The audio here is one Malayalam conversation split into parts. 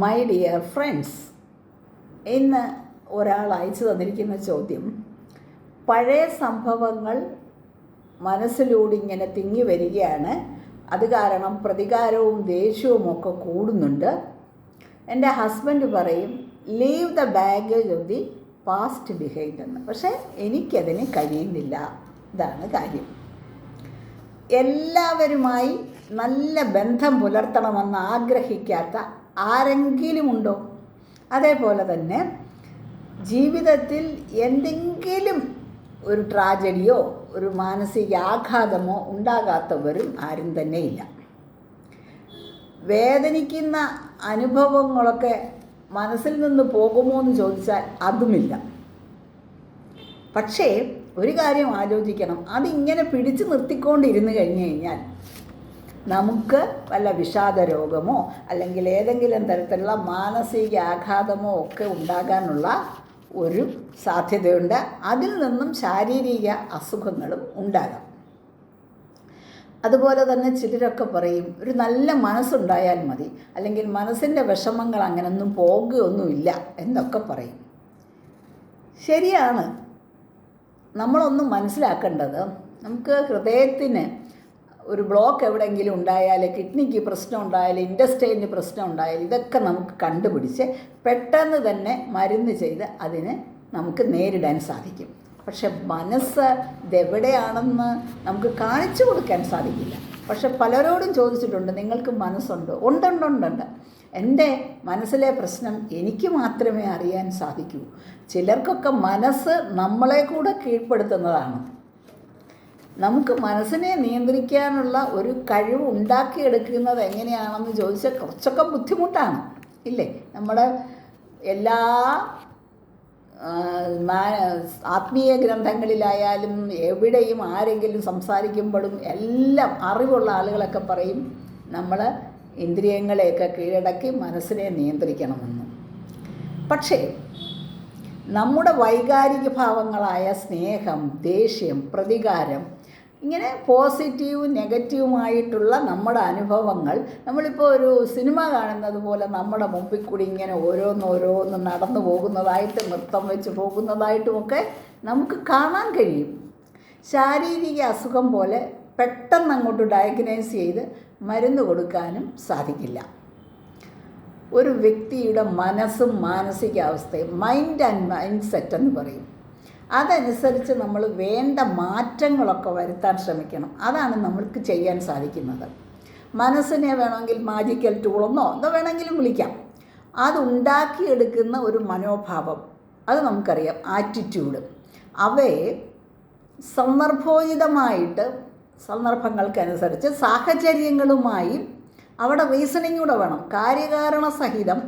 മൈ ഡിയർ ഫ്രണ്ട്സ്, ഇന്ന് ഒരാൾ അയച്ചു തന്നിരിക്കുന്ന ചോദ്യം, പഴയ സംഭവങ്ങൾ മനസ്സിലൂടെ ഇങ്ങനെ തിങ്ങി വരികയാണ്, അത് കാരണം പ്രതികാരവും ദേഷ്യവും ഒക്കെ കൂടുന്നുണ്ട്. എൻ്റെ ഹസ്ബൻഡ് പറയും leave the baggage of the past behind എന്ന്. പക്ഷേ എനിക്കതിന് കഴിയുന്നില്ല. ഇതാണ് കാര്യം. എല്ലാവരുമായി നല്ല ബന്ധം പുലർത്തണമെന്ന് ആഗ്രഹിക്കാത്ത ആരെങ്കിലും ഉണ്ടോ? അതേപോലെ തന്നെ ജീവിതത്തിൽ എന്തെങ്കിലും ഒരു ട്രാജഡിയോ ഒരു മാനസിക ആഘാതമോ ഉണ്ടാകാത്തവരും ആരും തന്നെയില്ല. വേദനിക്കുന്ന അനുഭവങ്ങളൊക്കെ മനസ്സിൽ നിന്ന് പോകുമോ എന്ന് ചോദിച്ചാൽ അതുമില്ല. പക്ഷേ ഒരു കാര്യം ആലോചിക്കണം, അതിങ്ങനെ പിടിച്ചു നിർത്തിക്കൊണ്ടിരുന്ന് കഴിഞ്ഞു കഴിഞ്ഞാൽ നമുക്ക് വല്ല വിഷാദ രോഗമോ അല്ലെങ്കിൽ ഏതെങ്കിലും തരത്തിലുള്ള മാനസിക ആഘാതമോ ഒക്കെ ഉണ്ടാകാനുള്ള ഒരു സാധ്യതയുണ്ട്. അതിൽ നിന്നും ശാരീരിക അസുഖങ്ങളും ഉണ്ടാകാം. അതുപോലെ തന്നെ ചിലരൊക്കെ പറയും ഒരു നല്ല മനസ്സുണ്ടായാൽ മതി, അല്ലെങ്കിൽ മനസ്സിൻ്റെ വിഷമങ്ങൾ അങ്ങനൊന്നും പോകുകയൊന്നുമില്ല എന്നൊക്കെ പറയും. ശരിയാണ്. നമ്മളൊന്നും മനസ്സിലാക്കേണ്ടത്, നമുക്ക് ഹൃദയത്തിന് ഒരു ബ്ലോക്ക് എവിടെയെങ്കിലും ഉണ്ടായാൽ, കിഡ്നിക്ക് പ്രശ്നം ഉണ്ടായാൽ, ഇൻറ്റസ്റ്റൈനിന് പ്രശ്നം ഉണ്ടായാൽ, ഇതൊക്കെ നമുക്ക് കണ്ടുപിടിച്ച് പെട്ടെന്ന് തന്നെ മരുന്ന് ചെയ്ത് അതിന് നമുക്ക് നേരിടാൻ സാധിക്കും. പക്ഷെ മനസ്സ് ഇതെവിടെയാണെന്ന് നമുക്ക് കാണിച്ചു കൊടുക്കാൻ സാധിക്കില്ല. പക്ഷെ പലരോടും ചോദിച്ചിട്ടുണ്ട്, നിങ്ങൾക്ക് മനസ്സുണ്ടോ? ഉണ്ടുണ്ട്. എൻ്റെ മനസ്സിലെ പ്രശ്നം എനിക്ക് മാത്രമേ അറിയാൻ സാധിക്കൂ. ചിലർക്കൊക്കെ മനസ്സ് നമ്മളെ കൂടെ കീഴ്പ്പെടുത്തുന്നതാണ്. നമുക്ക് മനസ്സിനെ നിയന്ത്രിക്കാനുള്ള ഒരു കഴിവ് ഉണ്ടാക്കിയെടുക്കുന്നത് എങ്ങനെയാണെന്ന് ചോദിച്ചാൽ കുറച്ചൊക്കെ ബുദ്ധിമുട്ടാണ്, ഇല്ലേ? നമ്മുടെ എല്ലാ ആത്മീയ ഗ്രന്ഥങ്ങളിലായാലും എവിടെയും ആരെങ്കിലും സംസാരിക്കുമ്പോഴും എല്ലാം അറിവുള്ള ആളുകളൊക്കെ പറയും നമ്മൾ ഇന്ദ്രിയങ്ങളെയൊക്കെ കീഴടക്കി മനസ്സിനെ നിയന്ത്രിക്കണമെന്ന്. പക്ഷേ നമ്മുടെ വൈകാരിക ഭാവങ്ങളായ സ്നേഹം, ദേഷ്യം, പ്രതികാരം, ഇങ്ങനെ പോസിറ്റീവും നെഗറ്റീവുമായിട്ടുള്ള നമ്മുടെ അനുഭവങ്ങൾ നമ്മളിപ്പോൾ ഒരു സിനിമ കാണുന്നത് പോലെ നമ്മുടെ മുമ്പിൽ കൂടി ഇങ്ങനെ ഓരോന്നോരോന്ന് നടന്നു പോകുന്നതായിട്ട്, നൃത്തം വെച്ച് പോകുന്നതായിട്ടുമൊക്കെ നമുക്ക് കാണാൻ കഴിയും. ശാരീരിക അസുഖം പോലെ പെട്ടെന്ന് അങ്ങോട്ട് ഡയഗ്നൈസ് ചെയ്ത് മരുന്ന് കൊടുക്കാനും സാധിക്കില്ല. ഒരു വ്യക്തിയുടെ മനസ്സും മാനസികാവസ്ഥയും മൈൻഡ് ആൻഡ് മൈൻഡ് സെറ്റ് എന്ന് പറയും. അതനുസരിച്ച് നമ്മൾ വേണ്ട മാറ്റങ്ങളൊക്കെ വരുത്താൻ ശ്രമിക്കണം. അതാണ് നമ്മൾക്ക് ചെയ്യാൻ സാധിക്കുന്നത്. മനസ്സിനെ വേണമെങ്കിൽ മാജിക്കൽ ടൂളെന്നോ എന്തോ വേണമെങ്കിലും വിളിക്കാം. അതുണ്ടാക്കിയെടുക്കുന്ന ഒരു മനോഭാവം, അത് നമുക്കറിയാം, ആറ്റിറ്റ്യൂഡ്. അവയെ സന്ദർഭോചിതമായിട്ട്, സന്ദർഭങ്ങൾക്കനുസരിച്ച് സാഹചര്യങ്ങളുമായി അവിടെ റീസണിങ് കൂടെ വേണം, കാര്യകാരണ സഹിതം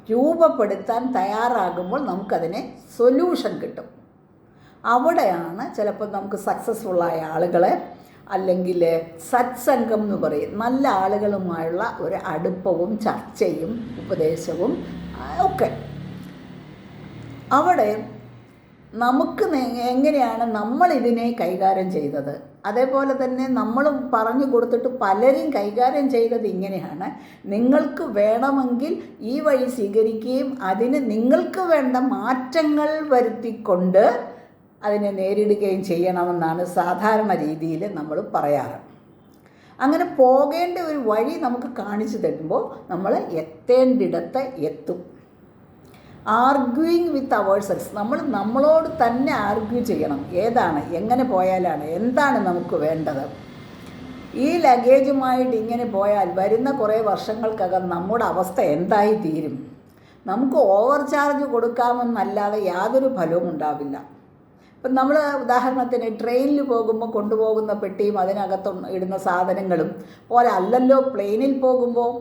രൂപപ്പെടുത്താൻ തയ്യാറാകുമ്പോൾ നമുക്കതിനെ സൊല്യൂഷൻ കിട്ടും. അവിടെയാണ് ചിലപ്പോൾ നമുക്ക് സക്സസ്ഫുള്ളായ ആളുകളെ, അല്ലെങ്കിൽ സത്സംഗം എന്ന് പറയും, നല്ല ആളുകളുമായുള്ള ഒരു അടുപ്പവും ചർച്ചയും ഉപദേശവും ഒക്കെ. അവിടെ നമുക്ക് എങ്ങനെയാണ് നമ്മളിതിനെ കൈകാര്യം ചെയ്തത്, അതേപോലെ തന്നെ നമ്മൾ പറഞ്ഞു കൊടുത്തിട്ട് പലരും കൈകാര്യം ചെയ്തത് ഇങ്ങനെയാണ്. നിങ്ങൾക്ക് വേണമെങ്കിൽ ഈ വഴി സ്വീകരിക്കുകയും അതിന് നിങ്ങൾക്ക് വേണ്ട മാറ്റങ്ങൾ വരുത്തിക്കൊണ്ട് അതിനെ നേരിടുകയും ചെയ്യണമെന്നാണ് സാധാരണ രീതിയിൽ നമ്മൾ പറയാറ്. അങ്ങനെ പോകേണ്ട ഒരു വഴി നമുക്ക് കാണിച്ചു തരുമ്പോൾ നമ്മൾ എത്തേണ്ടിടത്ത് എത്തും. ആർഗ്യൂയിങ് വിത്ത് അവേഴ്സെൽസ്, നമ്മളോട് തന്നെ ആർഗ്യൂ ചെയ്യണം. ഏതാണ്, എങ്ങനെ പോയാലാണ്, എന്താണ് നമുക്ക് വേണ്ടത്. ഈ ലഗേജുമായിട്ട് ഇങ്ങനെ പോയാൽ വരുന്ന കുറേ വർഷങ്ങൾക്കകം നമ്മുടെ അവസ്ഥ എന്തായി തീരും? നമുക്ക് ഓവർ ചാർജ് കൊടുക്കാമെന്നല്ലാതെ യാതൊരു ഫലവും ഉണ്ടാവില്ല. ഇപ്പം നമ്മൾ ഉദാഹരണത്തിന് ട്രെയിനിൽ പോകുമ്പോൾ കൊണ്ടുപോകുന്ന പെട്ടിയും അതിനകത്ത് ഇടുന്ന സാധനങ്ങളും പോലെ അല്ലല്ലോ പ്ലെയിനിൽ പോകുമ്പോൾ.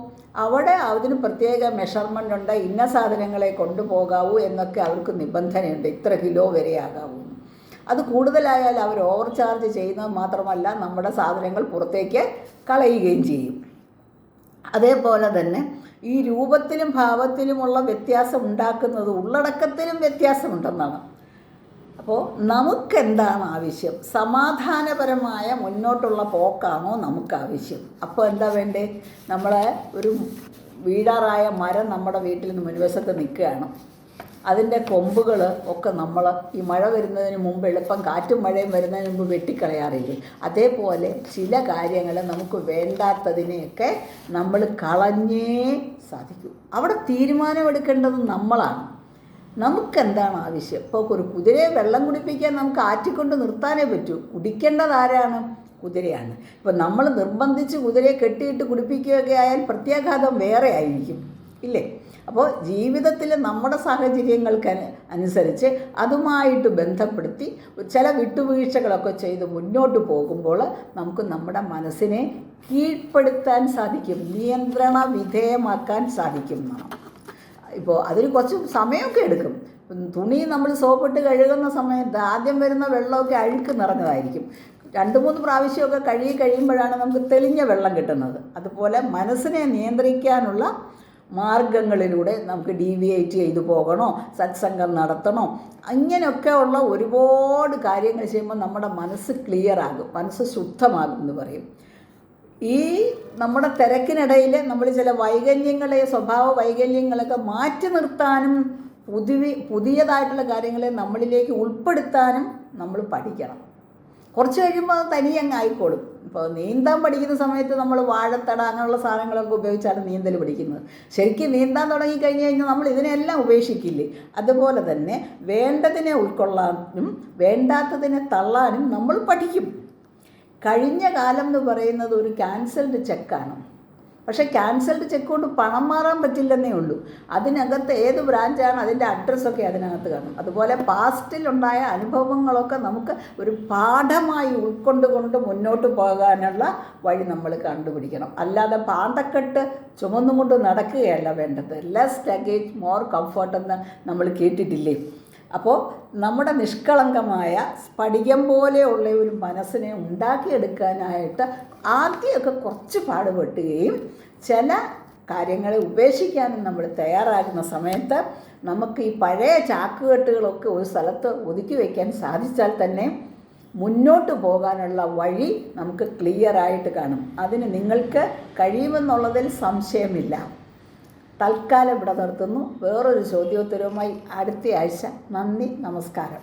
അവിടെ അതിന് പ്രത്യേക മെഷർമെൻ്റ് ഉണ്ട്, ഇന്ന സാധനങ്ങളെ കൊണ്ടുപോകാവൂ എന്നൊക്കെ അവർക്ക് നിബന്ധനയുണ്ട്, ഇത്ര കിലോ വരെ ആകാവൂ. അത് കൂടുതലായാൽ അവർ ഓവർ ചാർജ് ചെയ്യുന്നത് മാത്രമല്ല, നമ്മുടെ സാധനങ്ങൾ പുറത്തേക്ക് കളയുകയും ചെയ്യും. അതേപോലെ തന്നെ ഈ രൂപത്തിലും ഭാവത്തിലുമുള്ള വ്യത്യാസം ഉണ്ടാക്കുന്നത് ഉള്ളടക്കത്തിലും വ്യത്യാസമുണ്ടെന്നാണ്. അപ്പോൾ നമുക്കെന്താണ് ആവശ്യം? സമാധാനപരമായ മുന്നോട്ടുള്ള പോക്കാണോ നമുക്ക് ആവശ്യം? അപ്പോൾ എന്താ വേണ്ടേ? നമ്മളെ ഒരു വീഴാറായ മരം നമ്മുടെ വീട്ടിൽ മുൻവശത്ത് നിൽക്കുകയാണ്. അതിൻ്റെ കൊമ്പുകൾ ഒക്കെ നമ്മൾ ഈ മഴ വരുന്നതിന് മുമ്പ്, എളുപ്പം കാറ്റും മഴയും വരുന്നതിന് മുമ്പ് വെട്ടിക്കളയാറില്ലേ? അതേപോലെ ചില കാര്യങ്ങൾ നമുക്ക് വേണ്ടാത്തതിനെയൊക്കെ നമ്മൾ കളഞ്ഞേ സാധിക്കൂ. അവിടെ തീരുമാനമെടുക്കേണ്ടത് നമ്മളാണ്. നമുക്കെന്താണ് ആവശ്യം? ഇപ്പോൾ ഒരു കുതിരയെ വെള്ളം കുടിപ്പിക്കാൻ നമുക്ക് ആറ്റിക്കൊണ്ട് നിർത്താനേ പറ്റൂ. കുടിക്കേണ്ടത് ആരാണ്? കുതിരയാണ്. ഇപ്പോൾ നമ്മൾ നിർബന്ധിച്ച് കുതിരയെ കെട്ടിയിട്ട് കുടിപ്പിക്കുകയൊക്കെ ആയാൽ പ്രത്യാഘാതം വേറെ ആയിരിക്കും, ഇല്ലേ? അപ്പോൾ ജീവിതത്തിൽ നമ്മുടെ സാഹചര്യങ്ങൾക്ക് അനുസരിച്ച് അതുമായിട്ട് ബന്ധപ്പെടുത്തി ചില വിട്ടുവീഴ്ചകളൊക്കെ ചെയ്ത് മുന്നോട്ട് പോകുമ്പോൾ നമുക്ക് നമ്മുടെ മനസ്സിനെ കീഴ്പ്പെടുത്താൻ സാധിക്കും, നിയന്ത്രണ വിധേയമാക്കാൻ സാധിക്കും എന്നാണ്. ഇപ്പോൾ അതിന് കുറച്ച് സമയമൊക്കെ എടുക്കും. തുണി നമ്മൾ സോപ്പിട്ട് കഴുകുന്ന സമയത്ത് ആദ്യം വരുന്ന വെള്ളമൊക്കെ അഴുക്ക് നിറഞ്ഞതായിരിക്കും. 2-3 പ്രാവശ്യമൊക്കെ കഴുകി കഴിയുമ്പോഴാണ് നമുക്ക് തെളിഞ്ഞ വെള്ളം കിട്ടുന്നത്. അതുപോലെ മനസ്സിനെ നിയന്ത്രിക്കാനുള്ള മാർഗങ്ങളിലൂടെ നമുക്ക് ഡീവിയേറ്റ് ചെയ്തു പോകണോ, സത്സംഗം നടത്തണോ, അങ്ങനെയൊക്കെ ഉള്ള ഒരുപാട് കാര്യങ്ങൾ ചെയ്യുമ്പോൾ നമ്മുടെ മനസ്സ് ക്ലിയർ ആകും, മനസ്സ് ശുദ്ധമാകും എന്ന് പറയും. ഈ നമ്മുടെ തിരക്കിനിടയിൽ നമ്മൾ ചില വൈകല്യങ്ങളെ, സ്വഭാവ വൈകല്യങ്ങളൊക്കെ മാറ്റി നിർത്താനും പുതിയതായിട്ടുള്ള കാര്യങ്ങളെ നമ്മളിലേക്ക് ഉൾപ്പെടുത്താനും നമ്മൾ പഠിക്കണം. കുറച്ച് കഴിയുമ്പോൾ അത് തനിയെ അങ്ങ് ആയിക്കോളും. ഇപ്പോൾ നീന്താൻ പഠിക്കുന്ന സമയത്ത് നമ്മൾ വാഴത്തട അങ്ങനെയുള്ള സാധനങ്ങളൊക്കെ ഉപയോഗിച്ചാണ് നീന്തൽ പഠിക്കുന്നത്. ശരിക്കും നീന്താൻ തുടങ്ങിക്കഴിഞ്ഞ് കഴിഞ്ഞാൽ നമ്മൾ ഇതിനെല്ലാം ഉപേക്ഷിക്കില്ലേ? അതുപോലെ തന്നെ വേണ്ടതിനെ ഉൾക്കൊള്ളാനും വേണ്ടാത്തതിനെ തള്ളാനും നമ്മൾ പഠിക്കും. കഴിഞ്ഞ കാലം എന്ന് പറയുന്നത് ഒരു ക്യാൻസൽഡ് ചെക്കാണ്. പക്ഷേ ക്യാൻസൽഡ് ചെക്ക് കൊണ്ട് പണം മാറാൻ പറ്റില്ലെന്നേ ഉള്ളൂ. അതിനകത്ത് ഏത് ബ്രാഞ്ചാണ് അതിൻ്റെ അഡ്രസ്സൊക്കെ അതിനകത്ത് കാണും. അതുപോലെ പാസ്റ്റിലുണ്ടായ അനുഭവങ്ങളൊക്കെ നമുക്ക് ഒരു പാഠമായി ഉൾക്കൊണ്ടുകൊണ്ട് മുന്നോട്ട് പോകാനുള്ള വഴി നമ്മൾ കണ്ടുപിടിക്കണം. അല്ലാതെ പാണ്ടക്കെട്ട് ചുമന്നുകൊണ്ട് നടക്കുകയല്ല വേണ്ടത്. ലെസ് ലഗേജ് മോർ കംഫർട്ട് എന്ന് നമ്മൾ കേട്ടിട്ടില്ലേ? അപ്പോൾ നമ്മുടെ നിഷ്കളങ്കമായ സ്ഫടികം പോലെയുള്ള ഒരു മനസ്സിനെ ഉണ്ടാക്കിയെടുക്കാനായിട്ട് ആദ്യമൊക്കെ കുറച്ച് പാടുപെട്ടുകയും ചില കാര്യങ്ങളെ ഉപേക്ഷിക്കാനും നമ്മൾ തയ്യാറാകുന്ന സമയത്ത് നമുക്ക് ഈ പഴയ ചാക്കുകെട്ടുകളൊക്കെ ഒരു സ്ഥലത്ത് ഒതുക്കി വയ്ക്കാൻ സാധിച്ചാൽ തന്നെ മുന്നോട്ട് പോകാനുള്ള വഴി നമുക്ക് ക്ലിയറായിട്ട് കാണും. അതിന് നിങ്ങൾക്ക് കഴിയുമെന്നുള്ളതിൽ സംശയമില്ല. തൽക്കാലം ഇവിടെ നിർത്തുന്നു. വേറൊരു ചോദ്യോത്തരവുമായി അടുത്ത ആഴ്ച. നന്ദി, നമസ്കാരം.